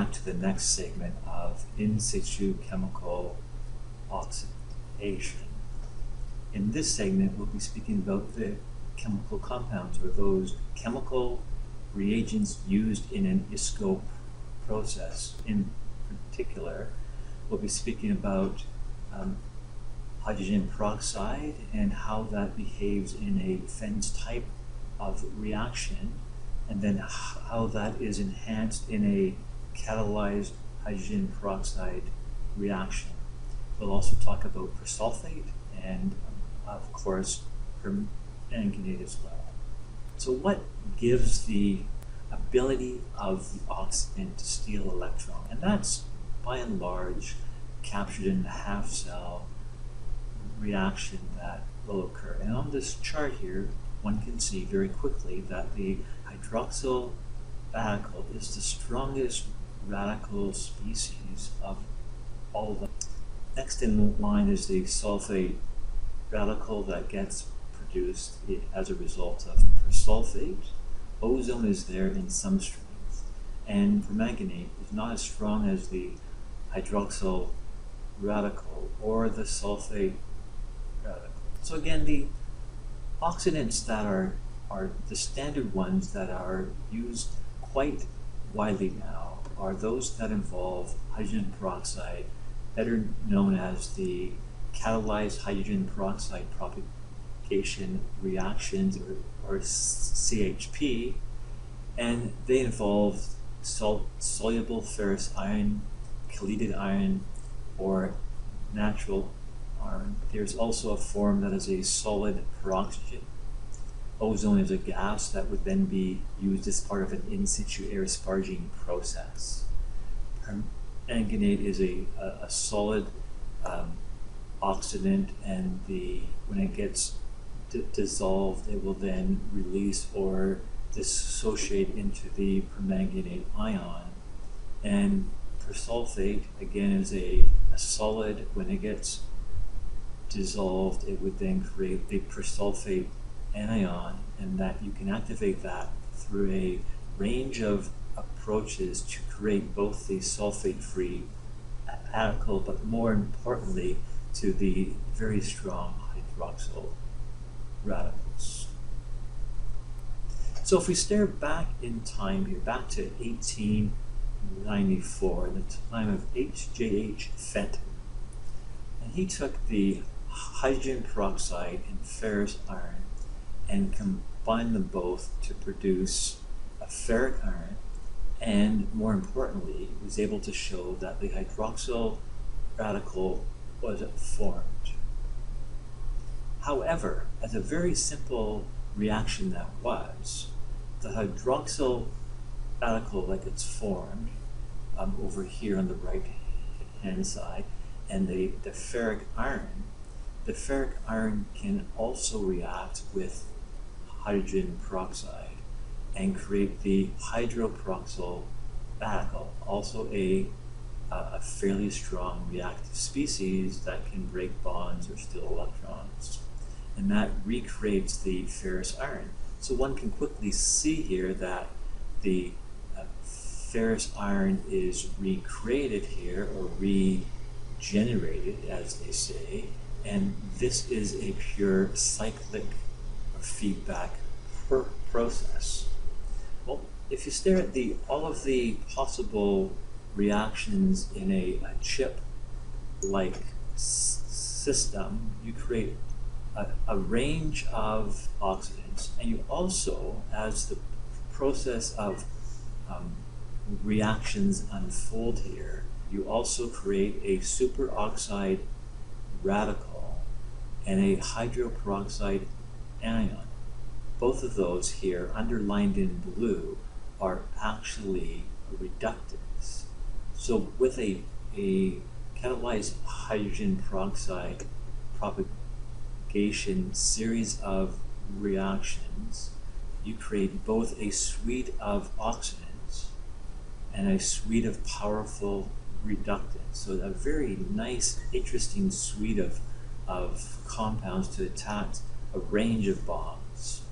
back to the next segment of in situ chemical oxidation. In this segment, we'll be speaking about the chemical compounds, or those chemical reagents used in an ISCO process. In particular, we'll be speaking about hydrogen peroxide and how that behaves in a Fenton's type of reaction, and then how that is enhanced in a catalyzed hydrogen peroxide reaction. We'll also talk about persulfate and, of course, permanganate as well. So what gives the ability of the oxidant to steal electron? And that's, by and large, captured in the half-cell reaction that will occur. And on this chart here, one can see very quickly that the hydroxyl radical is the strongest radical species of all of them. Next in line is the sulfate radical that gets produced as a result of persulfate. Ozone is there in some strength, and permanganate is not as strong as the hydroxyl radical or the sulfate radical. So again, the oxidants that are the standard ones that are used quite widely now are those that involve hydrogen peroxide, better known as the catalyzed hydrogen peroxide propagation reactions, or CHP, and they involve soluble ferrous iron, chelated iron, or natural iron. There's also a form that is a solid peroxygen. Ozone is a gas that would then be used as part of an in situ air sparging process. Permanganate is a solid oxidant, and when it gets dissolved, it will then release or dissociate into the permanganate ion. And persulfate, again, is a solid. When it gets dissolved, it would then create the persulfate anion, and that you can activate that through a range of approaches to create both the sulfate-free radical, but more importantly, to the very strong hydroxyl radicals. So if we stare back in time here, back to 1894, the time of H.J.H. Fenton, and he took the hydrogen peroxide and ferrous iron and combined them both to produce a ferric iron, and more importantly, was able to show that the hydroxyl radical was formed. However, as a very simple reaction that was, the hydroxyl radical, like it's formed over here on the right hand side, and the ferric iron can also react with hydrogen peroxide and create the hydroperoxyl radical, also a fairly strong reactive species that can break bonds or steal electrons. And that recreates the ferrous iron. So one can quickly see here that the ferrous iron is recreated here, or regenerated, as they say, and this is a pure cyclic feedback process. Well, if you stare at all of the possible reactions in a chip-like system, you create a range of oxidants, and you also, as the process of reactions unfold here, you also create a superoxide radical and a hydroperoxide anion. Both of those here, underlined in blue, are actually reductants. So with a catalyzed hydrogen peroxide propagation series of reactions, you create both a suite of oxidants and a suite of powerful reductants. So a very nice, interesting suite of compounds to attack a range of bonds.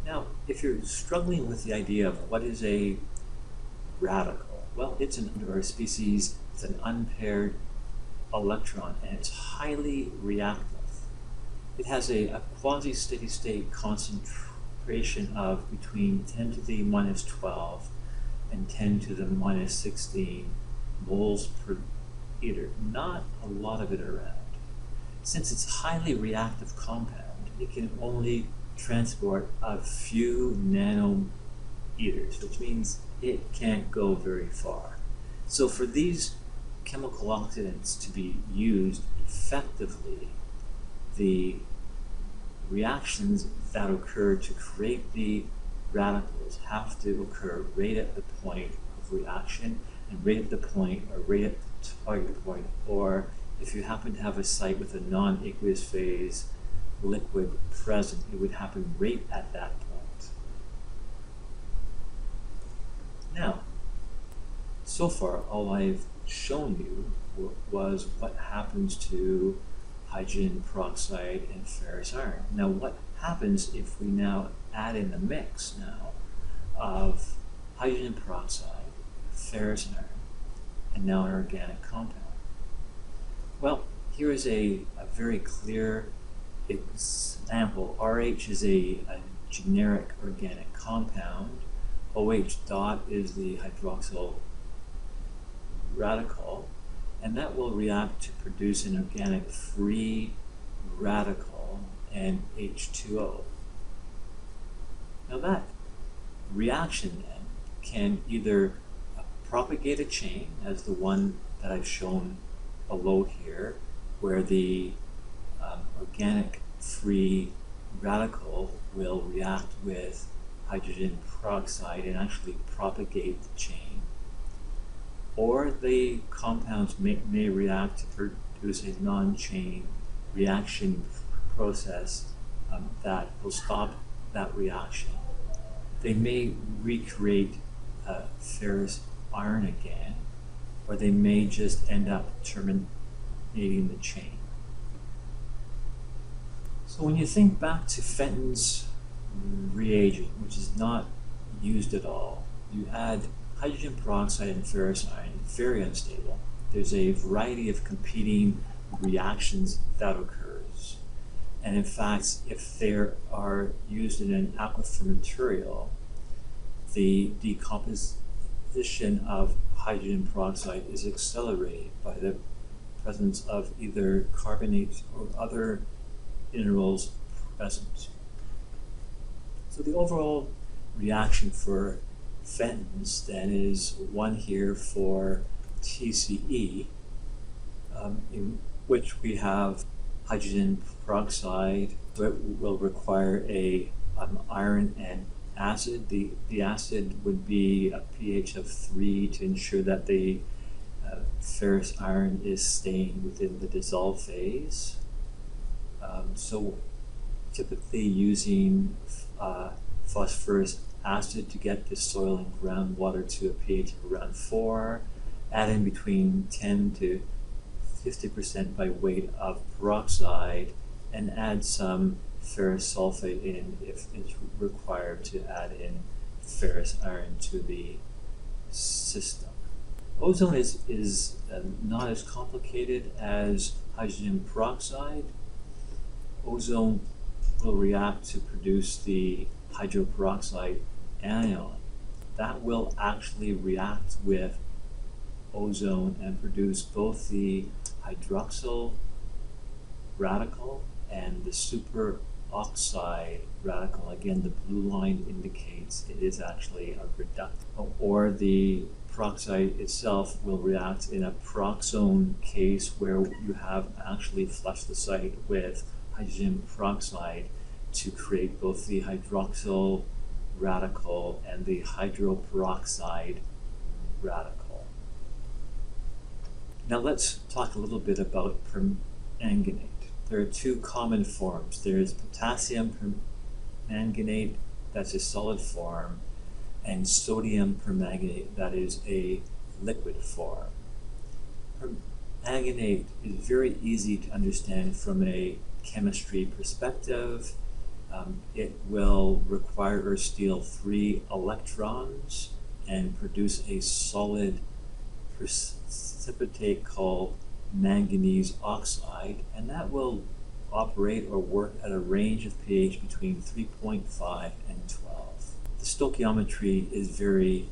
Now, if you're struggling with the idea of what is a radical? Well, it's a species with an unpaired electron, and it's highly reactive. It has a quasi-steady state concentration of between 10 to the minus 12 and 10 to the minus 16 moles per liter. Not a lot of it around. Since it's a highly reactive compound, it can only transport a few nanometers, which means it can't go very far. So for these chemical oxidants to be used effectively, the reactions that occur to create the radicals have to occur right at the point of reaction and right at the point or right at the target point, or if you happen to have a site with a non-aqueous phase liquid present, it would happen right at that point. Now, so far all I've shown you was what happens to hydrogen peroxide and ferrous iron. Now what happens if we now add in the mix now of hydrogen peroxide, ferrous iron, and now an organic compound? Well, here is a very clear example. RH is a generic organic compound. OH dot is the hydroxyl radical, and that will react to produce an organic free radical and H2O. Now that reaction then can either propagate a chain, as the one that I've shown below here, where the organic free radical will react with hydrogen peroxide and actually propagate the chain, or the compounds may react to produce a non-chain reaction process that will stop that reaction. They may recreate ferrous iron again, or they may just end up terminating the chain. So when you think back to Fenton's reagent, which is not used at all, you add hydrogen peroxide and ferrous iron, very unstable. There's a variety of competing reactions that occurs. And in fact, if they are used in an aquifer material, the decomposition of hydrogen peroxide is accelerated by the presence of either carbonates or other minerals present. So the overall reaction for Fenton's then is one here for TCE, in which we have hydrogen peroxide that will require a iron and acid. The acid would be a pH of 3 to ensure that the ferrous iron is staying within the dissolved phase. So typically using phosphorus acid to get the soil and groundwater to a pH of around 4, add in between 10 to 50% by weight of peroxide, and add some ferrous sulfate in if it's required to add in ferrous iron to the system. Ozone is not as complicated as hydrogen peroxide. Ozone will react to produce the hydroperoxide anion. That will actually react with ozone and produce both the hydroxyl radical and the superoxide radical. Again, the blue line indicates it is actually a reductant. Or the peroxide itself will react in a peroxone case where you have actually flushed the site with hydrogen peroxide to create both the hydroxyl radical and the hydroperoxide radical. Now let's talk a little bit about permanganate. There are two common forms. There's potassium permanganate, that's a solid form, and sodium permanganate, that is a liquid form. Permanganate is very easy to understand from a chemistry perspective. It will require or steal 3 electrons and produce a solid precipitate called manganese oxide, and that will operate or work at a range of pH between 3.5 and 12. The stoichiometry is very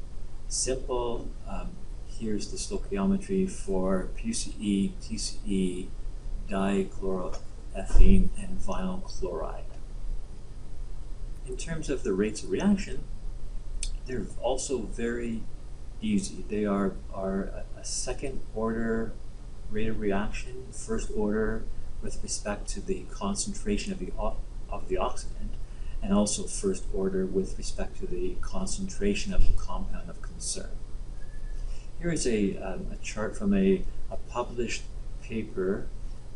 simple. Here's the stoichiometry for PCE, TCE, dichloroethane, and vinyl chloride. In terms of the rates of reaction, they're also very easy. They are a second order rate of reaction, first order with respect to the concentration of the oxidant, and also first order with respect to the concentration of the compound of concern. Here is a chart from a published paper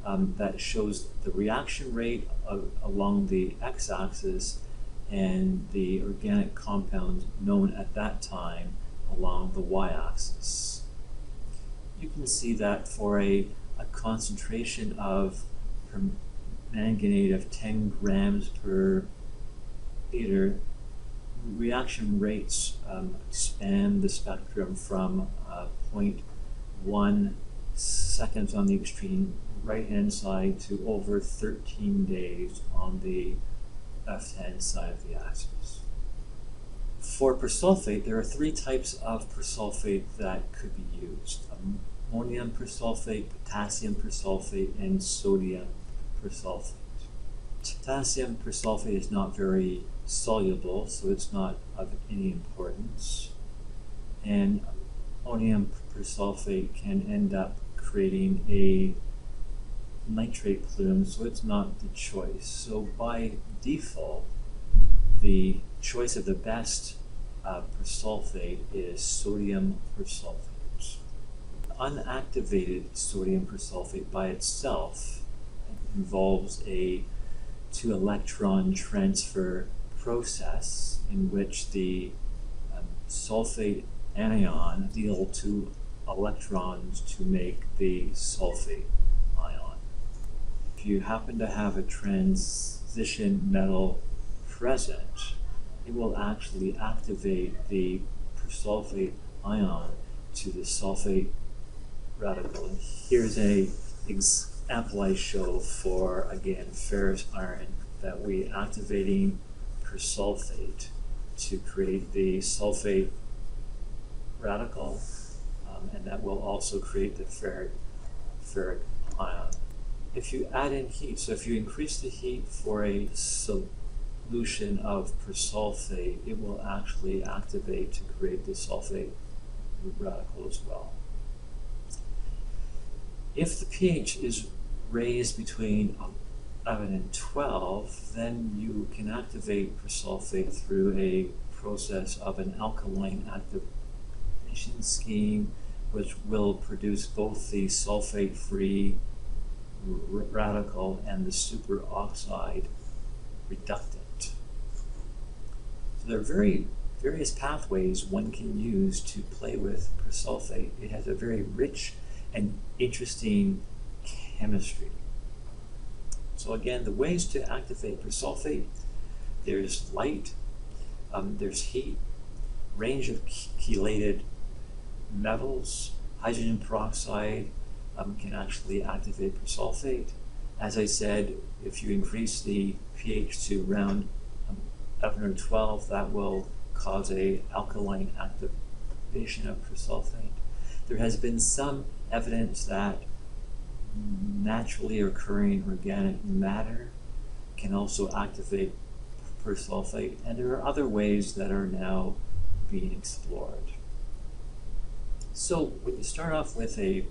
that shows the reaction rate along the x-axis and the organic compound known at that time along the y-axis. You can see that for a concentration of permanganate of 10 grams per liter, reaction rates span the spectrum from 0.1 seconds on the extreme right-hand side to over 13 days on the left-hand side of the axis. For persulfate, there are three types of persulfate that could be used: ammonium persulfate, potassium persulfate, and sodium persulfate. Potassium persulfate is not very soluble, so it's not of any importance. And ammonium persulfate can end up creating a nitrate plume, so it's not the choice. So by default, the choice of the best persulfate is sodium persulfate. Unactivated sodium persulfate by itself involves a 2-electron transfer process in which the sulfate anion deal 2 electrons to make the sulfate ion. If you happen to have a transition metal present, it will actually activate the persulfate ion to the sulfate radical. And here's an example I show for, again, ferrous iron, that we activating persulfate to create the sulfate radical, and that will also create the ferric ion. If you add in heat, so if you increase the heat for a solution of persulfate, it will actually activate to create the sulfate radical as well. If the pH is raised between 11 and 12, then you can activate persulfate through a process of an alkaline activation scheme, which will produce both the sulfate-free radical and the superoxide reductant. So there are various pathways one can use to play with persulfate. It has a very rich and interesting chemistry. So again, the ways to activate persulfate: there's light, there's heat, range of chelated metals. Hydrogen peroxide can actually activate persulfate. As I said, if you increase the pH to around 11 or 12, that will cause a alkaline activation of persulfate. There has been some evidence that naturally occurring organic matter can also activate persulfate, and there are other ways that are now being explored. So when you start off with a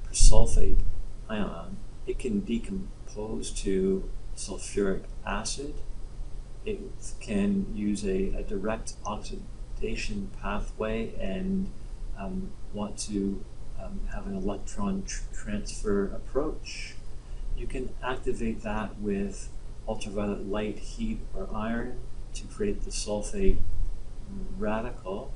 persulfate ion, it can decompose to sulfuric acid. It can use a direct oxidation pathway and want to have an electron transfer approach. You can activate that with ultraviolet light, heat, or iron to create the sulfate radical.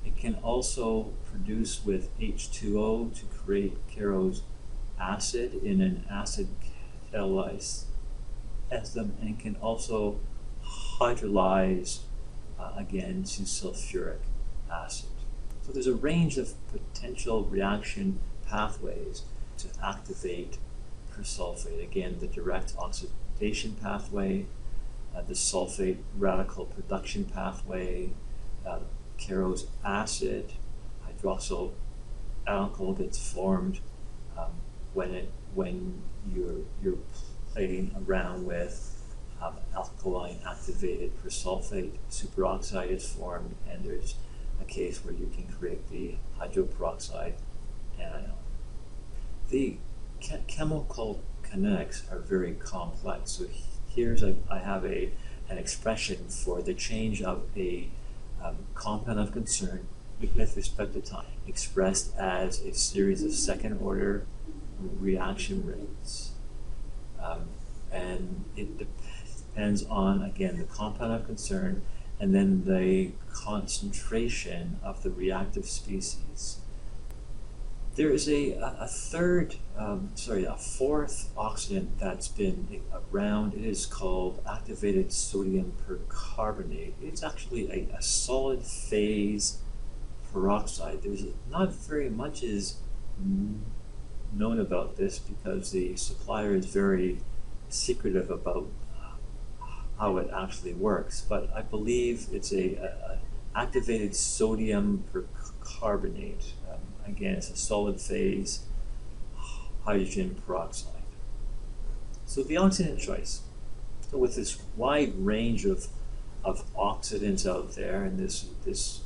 It can also produce with H2O to create Caro's acid in an acid catalyzed system, and it can also hydrolyze again to sulfuric acid. So there's a range of potential reaction pathways to activate persulfate. Again, the direct oxidation pathway, the sulfate radical production pathway, Caro's acid, hydroxyl alkyl gets formed when you're playing around with alkaline activated persulfate. Superoxide is formed, and there's a case where you can create the hydroperoxide anion. The chemical kinetics are very complex. So here's I have an expression for the change of a compound of concern with respect to time, expressed as a series of second order reaction rates. And it depends on, again, the compound of concern and then the concentration of the reactive species. There is a fourth oxidant that's been around. It is called activated sodium percarbonate. It's actually a solid phase peroxide. There's not very much is known about this because the supplier is very secretive about how it actually works. But I believe it's a activated sodium percarbonate. Again, it's a solid phase hydrogen peroxide. So the oxidant choice. So with this wide range of oxidants out there and this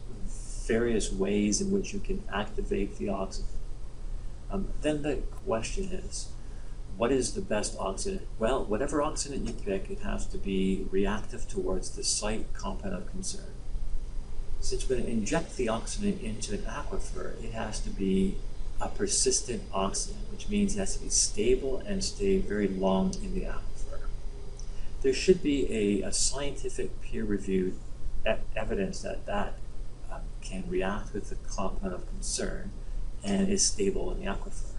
various ways in which you can activate the oxidant, then the question is, what is the best oxidant? Well, whatever oxidant you pick, it has to be reactive towards the site compound of concern. Since we're going to inject the oxidant into an aquifer, it has to be a persistent oxidant, which means it has to be stable and stay very long in the aquifer. There should be a scientific peer-reviewed evidence that can react with the compound of concern and is stable in the aquifer.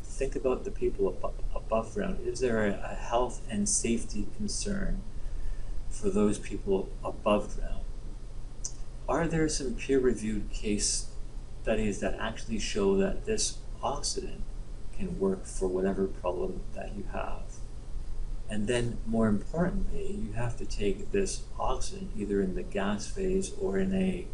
Think about the people above ground. Is there a health and safety concern for those people above ground? Are there some peer-reviewed case studies that actually show that this oxidant can work for whatever problem that you have? And then, more importantly, you have to take this oxidant either in the gas phase or in a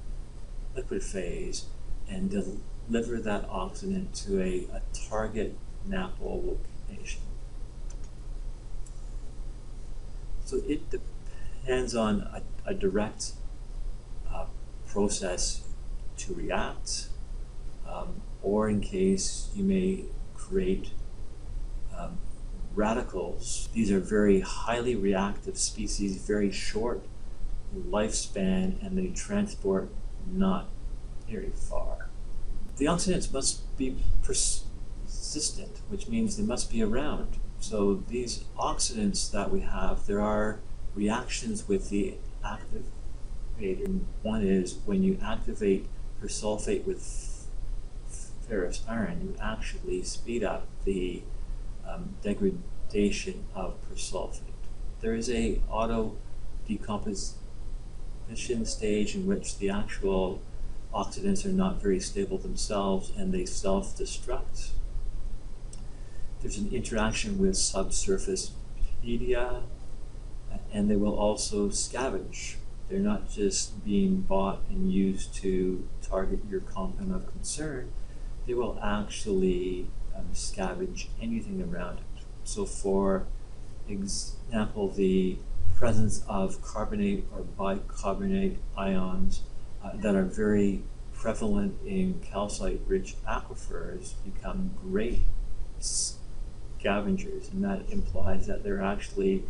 liquid phase and deliver that oxidant to a target NAPO location. So it depends on a direct process to react, or in case you may create radicals. These are very highly reactive species, very short lifespan, and they transport not very far. The oxidants must be persistent, which means they must be around. So these oxidants that we have, there are reactions with the active. One is when you activate persulfate with ferrous iron, you actually speed up the degradation of persulfate. There is a auto decomposition stage in which the actual oxidants are not very stable themselves and they self-destruct. There's an interaction with subsurface media, and they will also scavenge. They're not just being bought and used to target your compound of concern. They will actually scavenge anything around it. So for example, the presence of carbonate or bicarbonate ions that are very prevalent in calcite-rich aquifers become great scavengers, and that implies that they're actually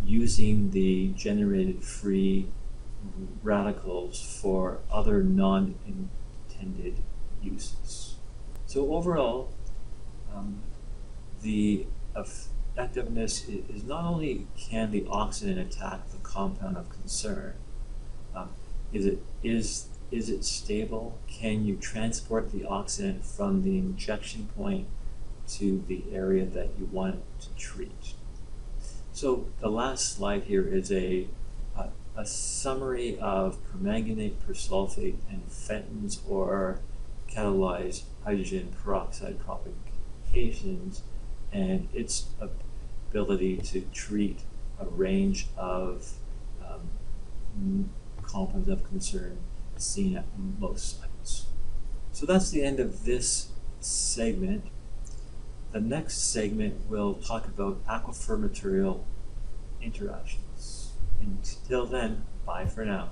using the generated free radicals for other non-intended uses. So overall, the effectiveness is not only can the oxidant attack the compound of concern, is it stable? Can you transport the oxidant from the injection point to the area that you want to treat? So the last slide here is a a summary of permanganate, persulfate, and Fenton's or catalyzed hydrogen peroxide propagations and its ability to treat a range of compounds of concern seen at most sites. So that's the end of this segment. The next segment will talk about aquifer material interactions. Until then, bye for now.